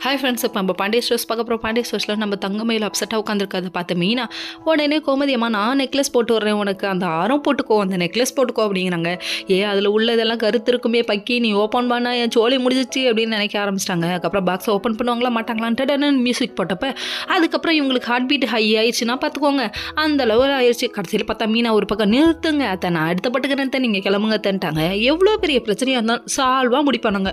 Hi friends, இப்போ நம்ம Pandya stores பார்க்க போகிறோம். பாண்டிய ஸ்டோர்ஸில் நம்ம தங்கமயில் அப்செட்டாக உட்காந்துருக்காது பார்த்து மீனா உடனே கோமதியம்மா, நான் நெக்லஸ் போட்டு வர்றேன், உனக்கு அந்த ஆரம் போட்டுக்கோ, அந்த நெக்லஸ் போட்டுக்கோ அப்படிங்கிறாங்க. அதில் உள்ளதெல்லாம் கருத்து இருக்குமே பக்கி, நீ ஓப்பன் பண்ணால் என் சோழி முடிஞ்சிச்சு அப்படின்னு நினைக்க ஆரம்பிச்சிட்டாங்க. அதுக்கப்புறம் பாக்ஸை ஓப்பன் பண்ணுவாங்களா மாட்டாங்களான்ட்டு மியூசிக் போட்டப்போ அதுக்கப்புறம் இவங்களுக்கு ஹார்ட் பீட் ஹை ஆயிடுச்சுன்னா பார்த்துக்கோங்க, அந்த லெவல் ஆயிடுச்சு. கடைசியில் பார்த்தா மீனா ஒரு பக்கம் நிறுத்துங்க அத்தை, நான் அடுத்த பட்டுக்கிறேன், நீங்கள் கிளம்புங்க தன்ட்டாங்க. எவ்வளோ பெரிய பிரச்சனையாக இருந்தாலும் சால்வாக முடிப்பானுங்க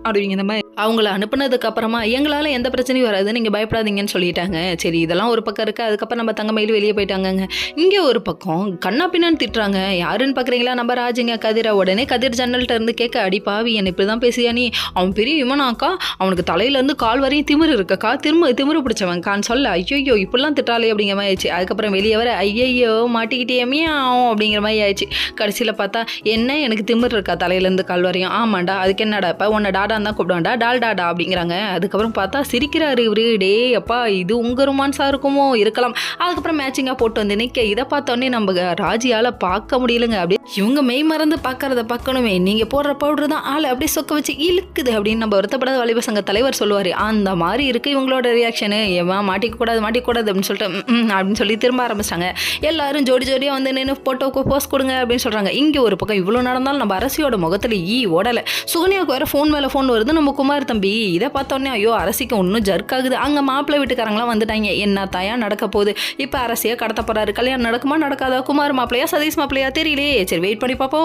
அப்படிங்கிற மாதிரி அவங்கள அனுப்புனதுக்கு அப்புறமா எங்களால் எந்த பிரச்சனையும் வராது, நீங்கள் பயப்படாதீங்கன்னு சொல்லிட்டாங்க. சரி, இதெல்லாம் ஒரு பக்கம் இருக்குது. அதுக்கப்புறம் நம்ம தங்கமயில் வெளியே போயிட்டாங்கங்க. இங்கே ஒரு பக்கம் கண்ணா பின்னான்னு திட்டுறாங்க. யாருன்னு பார்க்குறீங்களா, நம்ம ராஜுங்க கதிரை. உடனே கதிர் ஜன்னல்கிட்ட இருந்து கேட்க, அடி பாவி, என்னை இப்படி தான் பேசியா நீ, அவன் பெரிய இவனாக்கா, அவனுக்கு தலையிலேருந்து கால் வரையும் திமிரு இருக்கக்கா, திமிரு பிடிச்சவன் கான் சொல்ல, ஐயோ இப்படிலாம் திட்டாலே அப்படிங்கிற மாதிரி ஆயிடுச்சு. அதுக்கப்புறம் வெளியே வர, ஐயையோ மாட்டிக்கிட்டேமே ஆகும் அப்படிங்கிற மாதிரி ஆயிடுச்சு. கடைசியில் பார்த்தா, என்ன எனக்கு திமிரு இருக்கா தலையிலேருந்து கால் வரையும், ஆமாண்டா அதுக்கு என்னடா இப்போ உன்னை டாடான் தான் கூப்பிடுவாண்டா, டால்டாடா அப்படிங்கிறாங்க. அதுக்கப்புறம் பார்த்தா சிரிக்கிறாரு இவரு, டே அப்பா இது உங்கள் ரொமான்ஸாக இருக்குமோ, இருக்கலாம். அதுக்கப்புறம் மேட்சிங்காக போட்டு வந்து நிற்க, இதை பார்த்தோன்னே நம்ம ராஜியால் பார்க்க முடியலங்க. அப்படி இவங்க மெய் மறந்து பார்க்கறத பார்க்கணுமே, நீங்கள் போடுற பவுடர் தான் ஆள் அப்படியே சொக்க வச்சு இழுக்குது அப்படின்னு நம்ம வருத்தப்படாத வாலிப சங்க தலைவர் சொல்லுவார். அந்த மாதிரி இருக்குது இவங்களோட ரியாக்ஷனு. ஏன் மாட்டிக்கூடாது அப்படின்னு சொல்லிட்டு அப்படின்னு சொல்லி திரும்ப ஆரம்பிச்சிட்டாங்க. எல்லாரும் ஜோடி ஜோடியாக வந்து நின்று போட்டோக்கு போஸ்ட் கொடுங்க அப்படின்னு சொல்கிறாங்க. இங்கே ஒரு பக்கம் இவ்வளோ நடந்தாலும் நம்ம அரசியோட முகத்தில் ஓடலை. சுகன்யாவுக்கு வேறு ஃபோன் மேலே ஃபோன் வருது. நம்ம குமார் தம்பி இதை பார்த்தோன்னே, ஐயோ அரசிக்கு ஒன்றும் ஜர்க் ஆகுது. அங்கே மாப்பிள்ளை வீட்டுக்காரங்களாம் வந்துட்டாங்க. என்ன தாயா நடக்க போகுது, இப்போ அரசியாக கடத்த போகிறாரு. கல்யாணம் நடக்குமா நடக்காதா, குமார் மாப்பிள்ளையா சதீஷ் மாப்பிள்ளையா தெரியலையே. சரி வெயிட் பண்ணி பார்ப்போம்.